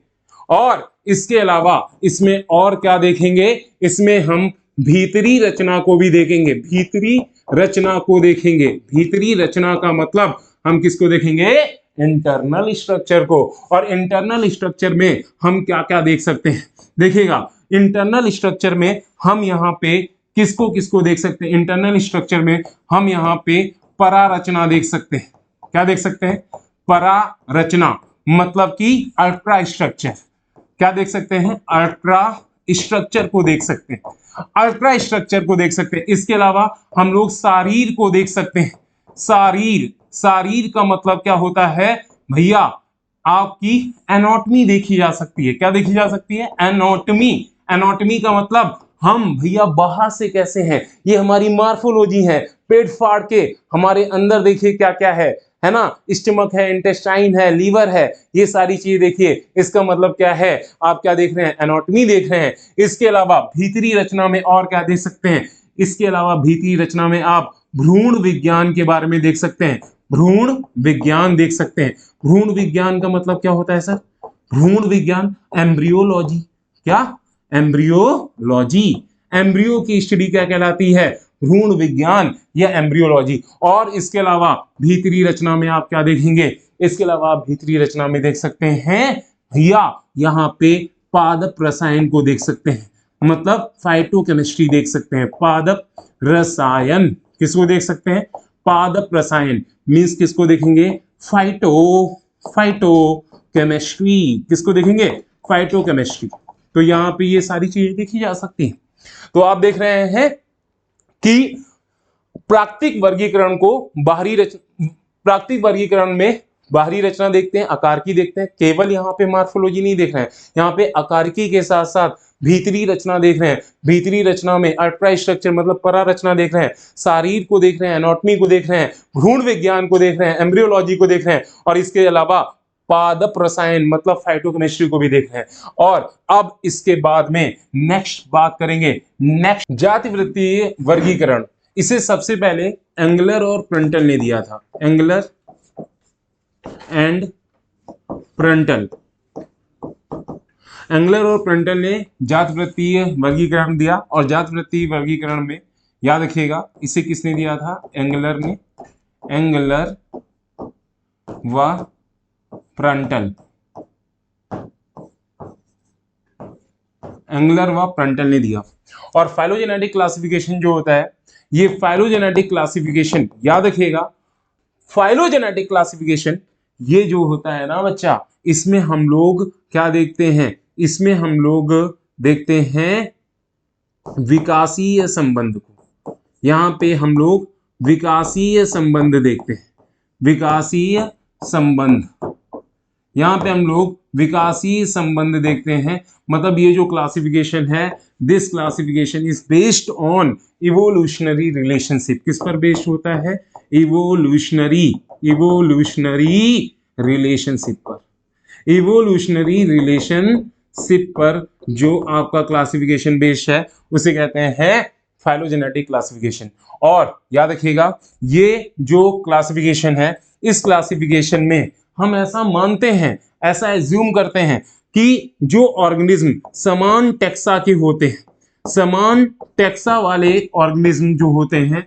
और इसके अलावा इसमें और क्या देखेंगे, इसमें हम भीतरी रचना को भी देखेंगे। भीतरी रचना को देखेंगे। भीतरी रचना का मतलब हम किसको देखेंगे, इंटरनल स्ट्रक्चर को। और इंटरनल स्ट्रक्चर में हम क्या क्या देख सकते हैं, देखिएगा इंटरनल स्ट्रक्चर में हम यहाँ पे किसको किसको देख सकते हैं। इंटरनल स्ट्रक्चर में हम यहाँ पे परारचना देख सकते हैं। क्या देख सकते हैं, परारचना मतलब कि अल्ट्रा स्ट्रक्चर। क्या देख सकते हैं, अल्ट्रा स्ट्रक्चर को देख सकते हैं, अल्ट्रा स्ट्रक्चर को देख सकते हैं। इसके अलावा हम लोग शारीर को देख सकते हैं। शारीर का मतलब क्या होता है भैया, आपकी एनाटॉमी देखी जा सकती है। क्या देखी जा सकती है, एनाटॉमी। एनाटॉमी का मतलब हम भैया बाहर से कैसे हैं, ये हमारी मार्फोलॉजी है। पेट फाड़ के हमारे अंदर देखिए क्या क्या है ना, स्टमक है, इंटेस्टाइन है, लीवर है, ये सारी चीजें देखिए। इसका मतलब क्या है, आप क्या देख रहे हैं, एनाटॉमी देख रहे हैं। इसके अलावा भीतरी रचना में और क्या देख सकते हैं, इसके अलावा भीतरी रचना में आप भ्रूण विज्ञान के बारे में देख सकते हैं। भ्रूण विज्ञान देख सकते हैं। भ्रूण विज्ञान का मतलब क्या होता है सर, भ्रूण विज्ञान एम्ब्रियोलॉजी। क्या, एम्ब्रियोलॉजी। एम्ब्रियो की स्टडी क्या कहलाती है, भ्रूण विज्ञान या एम्ब्रियोलॉजी। और इसके अलावा भीतरी रचना में आप क्या देखेंगे, इसके अलावा आप भीतरी रचना में देख सकते हैं भैया यहाँ पे पादप रसायन को देख सकते हैं, मतलब फाइटोकेमिस्ट्री देख सकते हैं। पादप रसायन किसको देख सकते हैं, पादप रसायन मींस किसको देखेंगे, फाइटोकेमिस्ट्री। किसको देखेंगे, फाइटोकेमिस्ट्री। तो यहाँ पे ये सारी चीजें देखी जा सकती हैं। तो आप देख रहे हैं कि प्राकृतिक वर्गीकरण को प्राकृतिक वर्गीकरण में बाहरी रचना देखते हैं, आकारिकी देखते हैं। केवल यहाँ पे मार्फोलॉजी नहीं देख रहे हैं, यहाँ पे आकारिकी के साथ साथ भीतरी रचना देख रहे हैं। भीतरी रचना में अल्ट्रा स्ट्रक्चर मतलब परारचना देख रहे हैं, शारीर को देख रहे हैं, एनाटॉमी को देख रहे हैं, भ्रूण विज्ञान को देख रहे हैं, एम्ब्रियोलॉजी को देख रहे हैं, और इसके अलावा पादप रसायन मतलब फाइटोकेमिस्ट्री को भी देख रहे हैं। और अब इसके बाद में नेक्स्ट बात करेंगे, नेक्स्ट जातिवृत्तीय वर्गीकरण। इसे सबसे पहले एंगलर और प्रंटल ने दिया था। एंगलर एंड प्रंटल, एंगलर और प्रंटल ने जातिवृत्तीय वर्गीकरण दिया। और जातिवृत्तीय वर्गीकरण में याद रखिएगा इसे किसने दिया था, एंगलर ने। एंगलर व प्रंटल, एंगलर व प्रंटल ने दिया। और फाइलोजेनेटिक क्लासिफिकेशन जो होता है, ये फाइलोजेनेटिक क्लासिफिकेशन याद रखिएगा, फाइलोजेनेटिक क्लासिफिकेशन ये जो होता है ना बच्चा, इसमें हम लोग क्या देखते हैं, इसमें हम लोग देखते हैं विकासीय संबंध को। यहां पे हम लोग विकासीय संबंध देखते हैं, विकासीय संबंध। यहां पे हम लोग विकासीय संबंध देखते हैं। मतलब ये जो क्लासिफिकेशन है, this classification is based on evolutionary relationship. किस पर बेस्ड होता है, इवोल्यूशनरी रिलेशनशिप पर। इवोल्यूशनरी रिलेशनशिप पर जो आपका क्लासिफिकेशन बेस्ड है उसे कहते हैं फाइलोजेनेटिक क्लासिफिकेशन। और याद रखिएगा ये जो क्लासिफिकेशन है, इस क्लासिफिकेशन में हम ऐसा मानते हैं, ऐसा एज्यूम करते हैं कि जो ऑर्गेनिज्म समान टेक्सा के होते हैं, समान टेक्सा वाले ऑर्गेनिज्म जो होते हैं,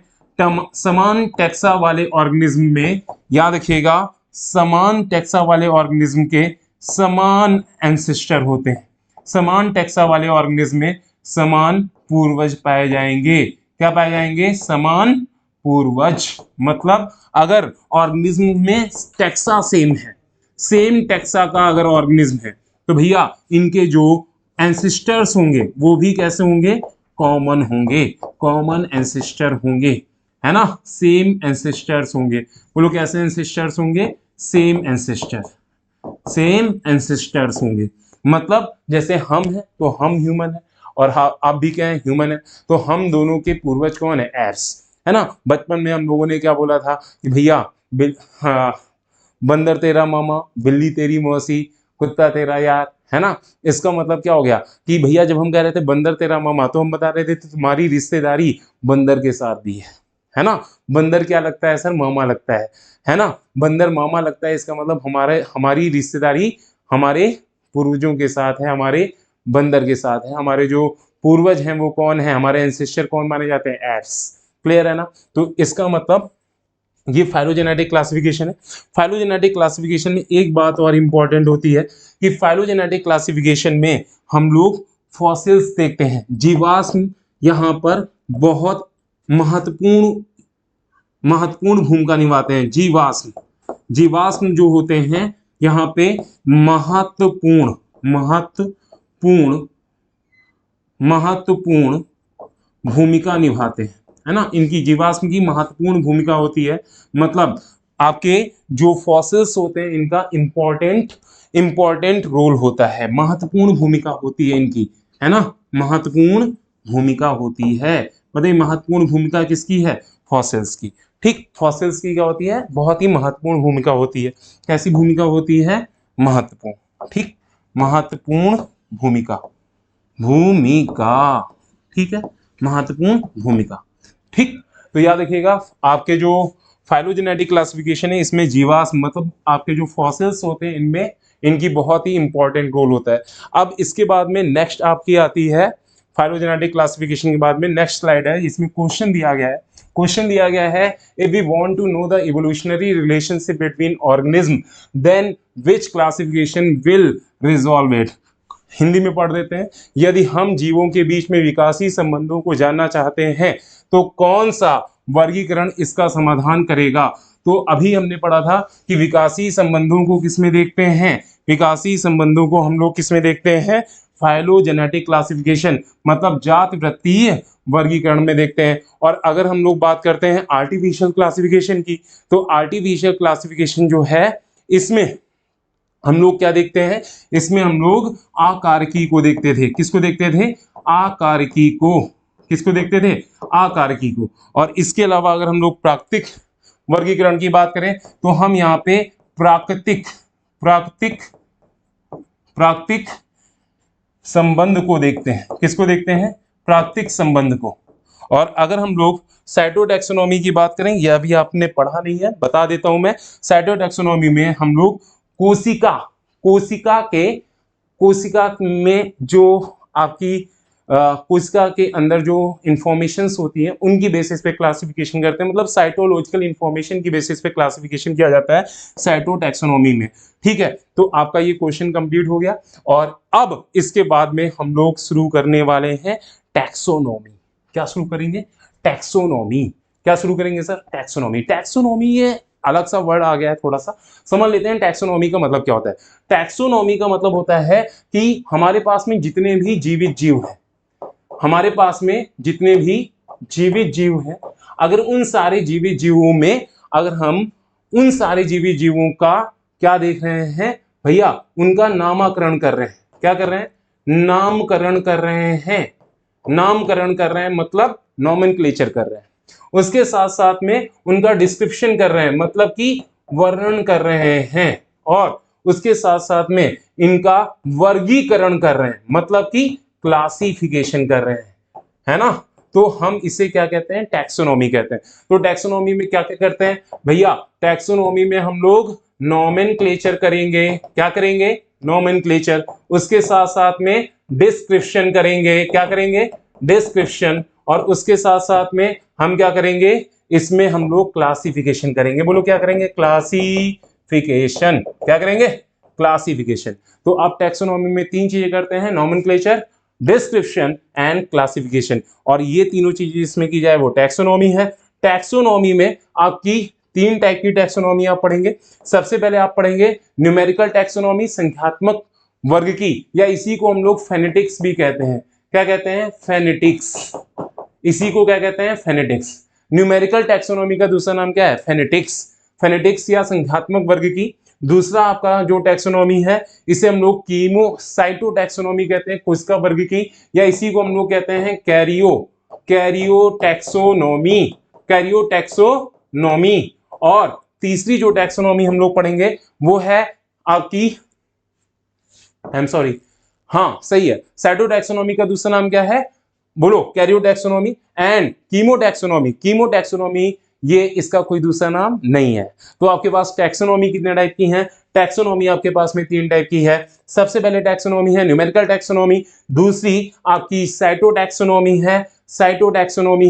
समान टेक्सा वाले ऑर्गेनिज्म में याद रखिएगा समान टेक्सा वाले ऑर्गेनिज्म के समान एंसेस्टर होते हैं। समान टेक्सा वाले ऑर्गेनिज्म में समान पूर्वज पाए जाएंगे। क्या पाए जाएंगे, समान पूर्वज। मतलब अगर ऑर्गेनिज्म में टैक्सा सेम है, सेम टैक्सा का अगर ऑर्गेनिज्म है, तो भैया इनके जो एंसिस्टर्स होंगे वो भी कैसे होंगे, कॉमन होंगे, कॉमन एंसिस्टर होंगे, है ना, सेम एंसिस्टर्स होंगे। बोलो कैसे एंसिस्टर्स होंगे, सेम एंसिस्टर, सेम एंसिस्टर्स होंगे। मतलब जैसे हम हैं तो हम ह्यूमन है, और आप भी क्या है, ह्यूमन है, तो हम दोनों के पूर्वज कौन है, एर्स, है ना। बचपन में हम लोगों ने क्या बोला था कि भैया हाँ, बंदर तेरा मामा, बिल्ली तेरी मौसी, कुत्ता तेरा यार, है ना। इसका मतलब क्या हो गया कि भैया जब हम कह रहे थे बंदर तेरा मामा, तो हम बता रहे थे तुम्हारी रिश्तेदारी बंदर के साथ भी है ना। बंदर क्या लगता है सर, मामा लगता है ना। बंदर मामा लगता है, इसका मतलब हमारी रिश्तेदारी हमारे पूर्वजों के साथ है, हमारे बंदर के साथ है। हमारे जो पूर्वज हैं वो कौन है, हमारे एंसेस्टर कौन माने जाते हैं, एर्स। क्लियर है ना। तो इसका मतलब ये फाइलोजेनेटिक क्लासिफिकेशन है। फाइलोजेनेटिक क्लासिफिकेशन में एक बात और इंपॉर्टेंट होती है कि फाइलोजेनेटिक क्लासिफिकेशन में हम लोग फॉसिल्स देखते हैं, जीवाश्म यहाँ पर बहुत महत्वपूर्ण महत्वपूर्ण भूमिका निभाते हैं। जीवाश्म, जीवाश्म जो होते हैं यहाँ पे महत्वपूर्ण महत्वपूर्ण महत्वपूर्ण भूमिका निभाते हैं, है ना। इनकी जीवाश्म की महत्वपूर्ण भूमिका होती है। मतलब आपके जो फॉसिल्स होते हैं इनका इंपॉर्टेंट रोल होता है, महत्वपूर्ण भूमिका होती है इनकी, है ना। महत्वपूर्ण भूमिका होती है। बताइए महत्वपूर्ण भूमिका किसकी है, फॉसिल्स की। ठीक, फॉसिल्स की क्या होती है, बहुत ही महत्वपूर्ण भूमिका होती है। कैसी भूमिका होती है, महत्वपूर्ण। ठीक, महत्वपूर्ण भूमिका, भूमिका, ठीक है, महत्वपूर्ण भूमिका। ठीक, तो याद रखिएगा आपके जो फाइलोजेनेटिक क्लासिफिकेशन है इसमें जीवाश्म मतलब आपके जो फॉसिल्स होते हैं इनमें इनकी बहुत ही इंपॉर्टेंट रोल होता है। अब इसके बाद में नेक्स्ट आपकी आती है फाइलोजेनेटिक क्लासिफिकेशन के बाद में नेक्स्ट स्लाइड है, इसमें क्वेश्चन दिया गया है। क्वेश्चन दिया गया है, if we want to know the evolutionary relationship between organism then which classification will resolve it. Hindi में पढ़ देते हैं, यदि हम जीवों के बीच में विकासीय संबंधों को जानना चाहते हैं तो कौन सा वर्गीकरण इसका समाधान करेगा। तो अभी हमने पढ़ा था कि विकासीय संबंधों को किसमें देखते हैं, विकासीय संबंधों को हम लोग किसमें देखते हैं, फाइलोजेनेटिक क्लासिफिकेशन मतलब जाति वृत्तीय वर्गीकरण में देखते हैं। और अगर हम लोग बात करते हैं आर्टिफिशियल क्लासिफिकेशन की, तो आर्टिफिशियल क्लासिफिकेशन जो है इसमें हम लोग क्या देखते हैं, इसमें हम लोग आकारकी को देखते थे। किसको देखते थे, आकारकी को। किसको देखते थे, आकारकी को। और इसके अलावा अगर हम लोग प्राकृतिक वर्गीकरण की बात करें तो हम यहाँ पे प्राकृतिक प्राकृतिक प्राकृतिक संबंध को देखते हैं। किसको देखते हैं, प्राकृतिक संबंध को। और अगर हम लोग साइटोटैक्सोनॉमी की बात करें, यह भी आपने पढ़ा नहीं है, बता देता हूं मैं। साइटोटैक्सोनॉमी में हम लोग कोशिका कोशिका में जो आपकी कोशिका के अंदर जो इंफॉर्मेशंस होती हैं उनकी बेसिस पे क्लासिफिकेशन करते हैं। मतलब साइटोलॉजिकल इंफॉर्मेशन की बेसिस पे क्लासिफिकेशन किया जाता है साइटोटैक्सोनॉमी में। ठीक है, तो आपका ये क्वेश्चन कंप्लीट हो गया। और अब इसके बाद में हम लोग शुरू करने वाले हैं टैक्सोनॉमी। क्या शुरू करेंगे, टैक्सोनॉमी। क्या शुरू करेंगे सर, टैक्सोनॉमी। टैक्सोनॉमी ये अलग सा वर्ड आ गया है, थोड़ा सा समझ लेते हैं टैक्सोनॉमी का मतलब क्या होता है। टैक्सोनॉमी का मतलब होता है कि हमारे पास में जितने भी जीवित जीव हैं, हमारे पास में जितने भी जीवित जीव हैं, अगर उन सारे जीवित जीवों में अगर हम उन सारे जीवित जीवों का क्या देख रहे हैं भैया, उनका नामकरण कर रहे हैं। क्या कर रहे हैं, नामकरण कर रहे हैं। नामकरण कर रहे हैं मतलब नॉमेनक्लेचर कर रहे हैं। उसके साथ साथ में उनका डिस्क्रिप्शन कर रहे हैं मतलब कि वर्णन कर रहे हैं। और उसके साथ साथ में इनका वर्गीकरण कर रहे हैं मतलब कि क्लासिफिकेशन कर रहे हैं, है ना। तो हम इसे क्या कहते हैं, टैक्सोनॉमी कहते हैं। तो टैक्सोनॉमी में क्या क्या करते हैं भैया, टैक्सोनॉमी में हम लोग नॉमेनक्लेचर करेंगे। क्या करेंगे, नॉमेनक्लेचर। उसके साथ साथ में डिस्क्रिप्शन करेंगे। क्या करेंगे, डिस्क्रिप्शन। और उसके साथ साथ में हम क्या करेंगे, इसमें हम लोग क्लासिफिकेशन करेंगे। बोलो क्या करेंगे, क्लासिफिकेशन। क्या करेंगे, क्लासिफिकेशन। तो आप टैक्सोनॉमी में तीन चीजें करते हैं, नॉमेनक्लेचर, डिस्क्रिप्शन एंड क्लासिफिकेशन। और ये तीनों चीजें इसमें की जाए वो टैक्सोनॉमी है। टैक्सोनॉमी में आपकी 3 टाइप की टैक्सोनॉमी आप पढ़ेंगे। सबसे पहले आप पढ़ेंगे न्यूमेरिकल टैक्सोनॉमी, संख्यात्मक वर्ग की, या इसी को हम लोग फेनेटिक्स भी कहते हैं। क्या कहते हैं? फेनेटिक्स। इसी को क्या कहते हैं? फेनेटिक्स। न्यूमेरिकल टैक्सोनॉमी का दूसरा नाम क्या है? फेनेटिक्स। फेनेटिक्स या संख्यात्मक वर्ग की। दूसरा आपका जो टैक्सोनॉमी है इसे हम लोग कीमो साइटो टैक्सोनॉमी कहते हैं, कोशिका वर्ग की, या इसी को हम लोग कहते हैं कैरियोटैक्सोनॉमी। कैरियोटैक्सोनॉमी। और तीसरी जो टैक्सोनॉमी हम लोग पढ़ेंगे वो है आपकी, आई एम सॉरी, हाँ सही है, साइटोटैक्सोनॉमी का दूसरा नाम क्या है? बोलो। कैरियोटैक्सोनॉमी एंड कीमोटैक्सोनॉमी। कीमोटैक्सोनॉमी ये इसका कोई दूसरा नाम नहीं है। तो आपके पास टैक्सोनॉमी कितने टाइप की हैं? टैक्सोनॉमी आपके पास में 3 टाइप की है। सबसे पहले टैक्सोनॉमी है न्यूमेरिकल टैक्सोनॉमी, दूसरी आपकी साइटोटैक्सोनॉमी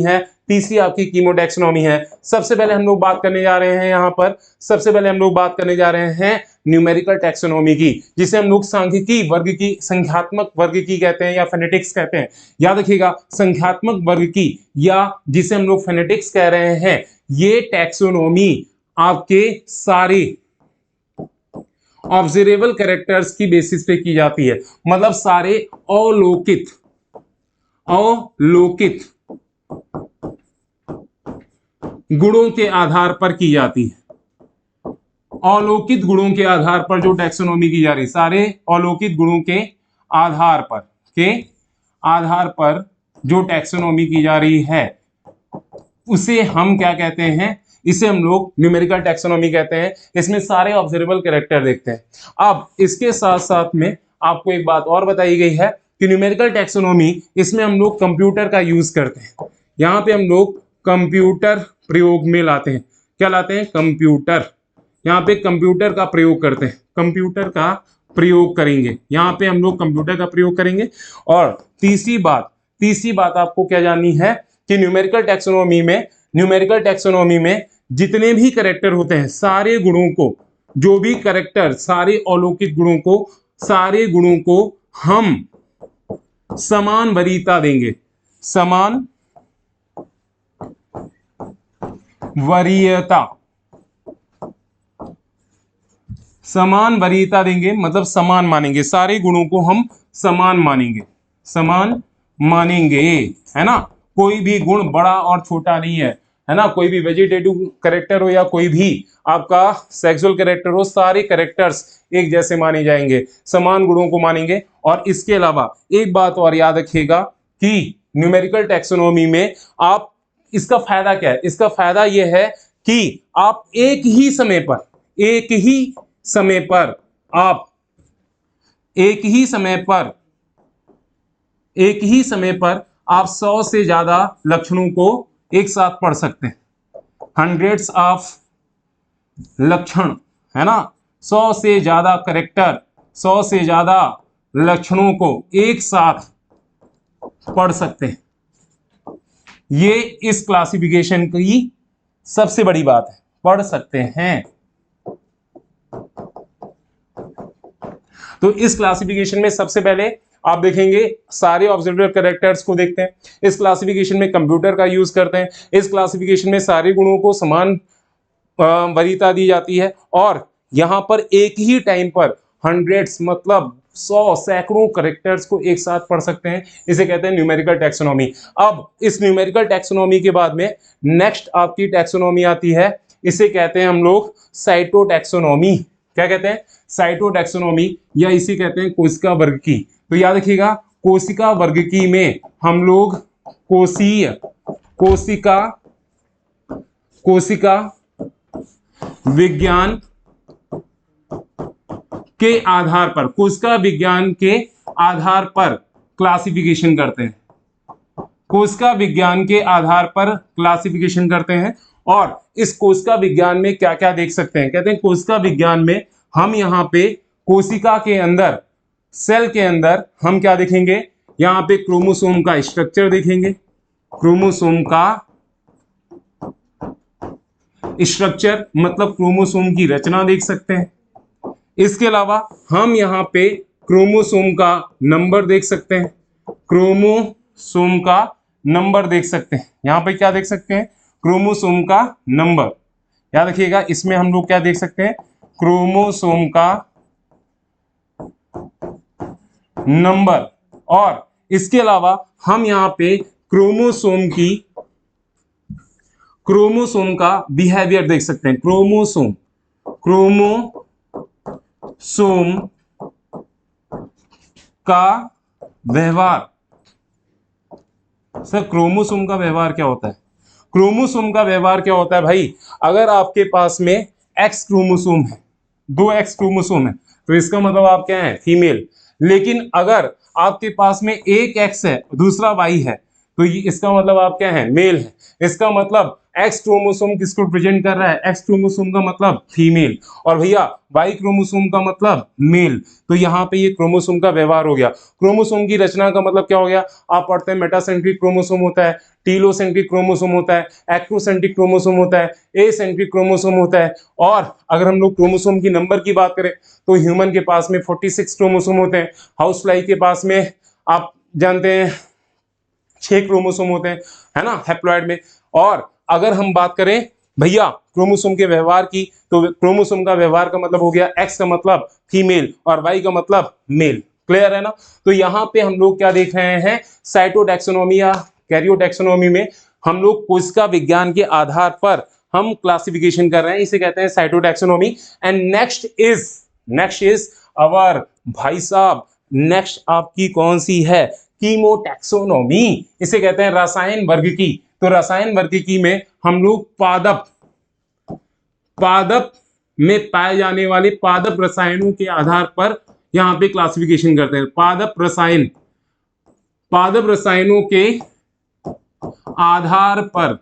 है, तीसरी आपकी कीमोटैक्सोनॉमी है। सबसे पहले हम लोग बात करने जा रहे हैं यहाँ पर, सबसे पहले हम लोग बात करने जा रहे हैं न्यूमेरिकल टैक्सोनॉमी की, जिसे हम लोग सांख्यिकी वर्ग की, संख्यात्मक वर्ग की कहते हैं या फेनेटिक्स कहते हैं। याद रखिएगा, संख्यात्मक वर्ग की या जिसे हम लोग फेनेटिक्स कह रहे हैं, ये टैक्सोनॉमी आपके सारे ऑब्जर्वेबल कैरेक्टर्स की बेसिस पे की जाती है। मतलब सारे अवलोकित गुणों के आधार पर की जाती है। अलौकिक गुणों के आधार पर जो टैक्सोनॉमी की जा रही है, सारे अलौकिक गुणों के आधार पर जो टैक्सोनॉमी की जा रही है उसे हम क्या कहते हैं? इसे हम लोग न्यूमेरिकल टैक्सोनॉमी कहते हैं। इसमें सारे ऑब्जर्वेबल कैरेक्टर देखते हैं। अब इसके साथ साथ में आपको एक बात और बताई गई है कि न्यूमेरिकल टैक्सोनॉमी, इसमें हम लोग कंप्यूटर का यूज करते हैं। यहाँ पे हम लोग कंप्यूटर प्रयोग में लाते हैं। क्या लाते हैं? कंप्यूटर। यहाँ पे कंप्यूटर का प्रयोग करते हैं, कंप्यूटर का प्रयोग करेंगे। यहाँ पे हम लोग कंप्यूटर का प्रयोग करेंगे। और तीसरी बात आपको क्या जाननी है कि न्यूमेरिकल टैक्सोनॉमी में जितने भी कैरेक्टर होते हैं, सारे गुणों को, जो भी कैरेक्टर, सारे अलौकिक गुणों को, सारे गुणों को हम समान वरीयता देंगे। समान वरीयता देंगे, मतलब समान मानेंगे। सारे गुणों को हम समान मानेंगे, है ना। कोई भी गुण बड़ा और छोटा नहीं है ना। कोई भी वेजिटेटिव कैरेक्टर हो या कोई भी आपका सेक्सुअल कैरेक्टर हो, सारे कैरेक्टर्स एक जैसे माने जाएंगे, समान गुणों को मानेंगे। और इसके अलावा एक बात और याद रखिएगा कि न्यूमेरिकल टैक्सोनॉमी में आप, इसका फायदा क्या है? इसका फायदा यह है कि आप एक ही समय पर आप 100 से ज्यादा लक्षणों को एक साथ पढ़ सकते हैं। हंड्रेड्स ऑफ लक्षण, है ना। 100 से ज्यादा कैरेक्टर, 100 से ज्यादा लक्षणों को एक साथ पढ़ सकते हैं। ये इस क्लासिफिकेशन की सबसे बड़ी बात है, पढ़ सकते हैं। तो इस क्लासिफिकेशन में सबसे पहले आप देखेंगे सारे ऑब्जर्वेबल कैरेक्टर्स को देखते हैं। इस क्लासिफिकेशन में कंप्यूटर का यूज करते हैं। इस क्लासिफिकेशन में सारे गुणों को समान वरीयता दी जाती है। और यहां पर एक ही टाइम पर हंड्रेड्स, मतलब 100, सैकड़ों कैरेक्टर्स को एक साथ पढ़ सकते हैं। इसे कहते हैं न्यूमेरिकल टैक्सोनॉमी। अब इस न्यूमेरिकल टैक्सोनॉमी के बाद में नेक्स्ट आपकी टैक्सोनॉमी आती है, इसे कहते हैं हम लोग साइटोटैक्सोनॉमी। क्या कहते हैं? साइटोटैक्सोनॉमी, या इसी कहते हैं कोशिका वर्ग की। तो याद रखिएगा, कोशिका वर्ग की में हम लोग कोशिका विज्ञान के आधार पर, कोशिका विज्ञान के आधार पर क्लासिफिकेशन करते हैं। कोशिका विज्ञान के आधार पर क्लासिफिकेशन करते हैं। और इस कोशिका विज्ञान में क्या क्या देख सकते हैं? कहते हैं कोशिका विज्ञान में हम यहाँ पे कोशिका के अंदर, सेल के अंदर हम क्या देखेंगे? यहाँ पे क्रोमोसोम का स्ट्रक्चर देखेंगे, क्रोमोसोम का स्ट्रक्चर मतलब क्रोमोसोम की रचना देख सकते हैं। इसके अलावा हम यहाँ पे क्रोमोसोम का नंबर देख सकते हैं, क्रोमोसोम का नंबर देख सकते हैं। यहाँ पे क्या देख सकते हैं? क्रोमोसोम का नंबर। याद रखिएगा, इसमें हम लोग क्या देख सकते हैं, क्रोमोसोम का नंबर। और इसके अलावा हम यहाँ पे क्रोमोसोम का बिहेवियर देख सकते हैं। क्रोमोसोम का व्यवहार। सर क्रोमोसोम का व्यवहार क्या होता है? क्रोमोसोम का व्यवहार क्या होता है भाई? अगर आपके पास में एक्स क्रोमोसोम है, 2 एक्स क्रोमोसोम है, तो इसका मतलब आप क्या है, फीमेल। लेकिन अगर आपके पास में एक एक्स है दूसरा वाई है, तो इसका मतलब आप क्या है, मेल है। इसका मतलब एक्स क्रोमोसोम किसको प्रेजेंट कर रहा है? एक्स क्रोमोसोम का मतलब फीमेल, और भैया वाई क्रोमोसोम का मतलब मेल। तो यहाँ पे ये क्रोमोसोम का व्यवहार हो गया। क्रोमोसोम की रचना का मतलब क्या हो गया? आप पढ़ते हैं मेटासेंट्रिक क्रोमोसोम होता है, टीलोसेंट्रिक क्रोमोसोम होता है, एक्रोसेंट्रिक क्रोमोसोम होता है, एसेंट्रिक क्रोमोसोम होता है। और अगर हम लोग क्रोमोसोम की नंबर की बात करें तो ह्यूमन के पास में 46 क्रोमोसोम होते हैं, हाउस फ्लाई के पास में आप जानते हैं 6 क्रोमोसोम होते हैं, है ना, हैप्लॉइड में। और अगर हम बात करें भैया क्रोमोसोम के व्यवहार की, तो क्रोमोसोम का व्यवहार का मतलब हो गया, एक्स का मतलब फीमेल और वाई का मतलब मेल। क्लियर है ना? तो यहाँ पे हम लोग क्या देख रहे हैं, साइटोटैक्सोनॉमी या कैरियोटैक्सोनॉमी में हम लोग कोशिका विज्ञान के आधार पर हम क्लासिफिकेशन कर रहे हैं, इसे कहते हैं cytotaxonomy. And next is our भाई साहब, नेक्स्ट आपकी कौन सी है, कीमोटैक्सोनॉमी। इसे कहते हैं रसायन वर्गीकी। तो रसायन वर्गीकी में हम लोग पादप में पाए जाने वाले पादप रसायनों के आधार पर यहां पे क्लासिफिकेशन करते हैं। पादप रसायनों के आधार पर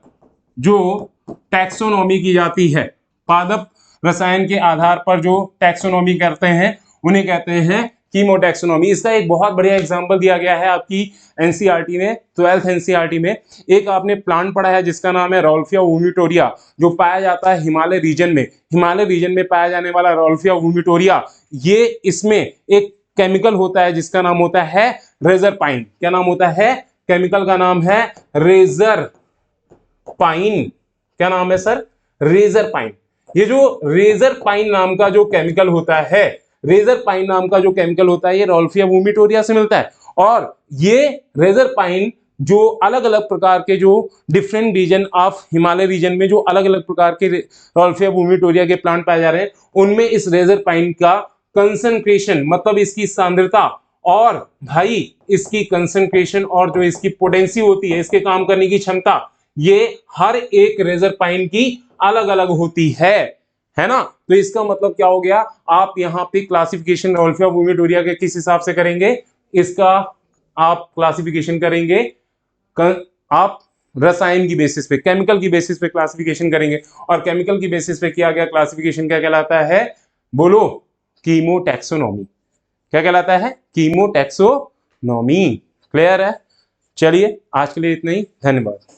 जो टैक्सोनॉमी की जाती है, पादप रसायन के आधार पर जो टैक्सोनॉमी करते हैं उन्हें कहते हैं कीमोटैक्सोनॉमी। इसका एक बहुत बढ़िया एग्जांपल दिया गया है आपकी एनसीईआरटी में, 12th एनसीईआरटी में। एक आपने प्लांट पढ़ा है जिसका नाम है रॉल्फिया वोमिटोरिया, जो पाया जाता है हिमालय रीजन में। हिमालय रीजन में पाया जाने वाला रॉल्फिया वोमिटोरिया, ये इसमें एक केमिकल होता है जिसका नाम होता है रेजर पाइन। क्या नाम होता है? केमिकल का नाम है रेजर पाइन। क्या नाम है सर? Razor pine. ये जो रेजर पाइन नाम का जो केमिकल होता है, रेजर पाइन नाम का जो केमिकल होता है, ये रॉल्फिया वोमिटोरिया से मिलता है। और ये रेजर पाइन जो अलग अलग प्रकार के, जो different region of Himalaya region में जो अलग अलग प्रकार के रॉल्फिया वोमिटोरिया के प्लांट पाए जा रहे हैं, उनमें इस रेजर पाइन का कंसंट्रेशन, मतलब इसकी सांद्रता और भाई इसकी कंसंट्रेशन और जो इसकी पोटेंसी होती है, इसके काम करने की क्षमता, ये हर एक रेजर पाइन की अलग अलग होती है ना। तो इसका मतलब क्या हो गया, आप यहाँ पे क्लासिफिकेशन रॉल्फिया वोमिटोरिया के किस हिसाब से करेंगे, इसका आप क्लासिफिकेशन करेंगे, आप रसायन की बेसिस पे, केमिकल की बेसिस पे क्लासिफिकेशन करेंगे। और केमिकल की बेसिस पे किया गया क्लासिफिकेशन क्या कहलाता है, बोलो? कीमोटैक्सोनॉमी। क्या कहलाता है? कीमोटैक्सोनॉमी। क्लियर है? चलिए आज के लिए इतना ही, धन्यवाद।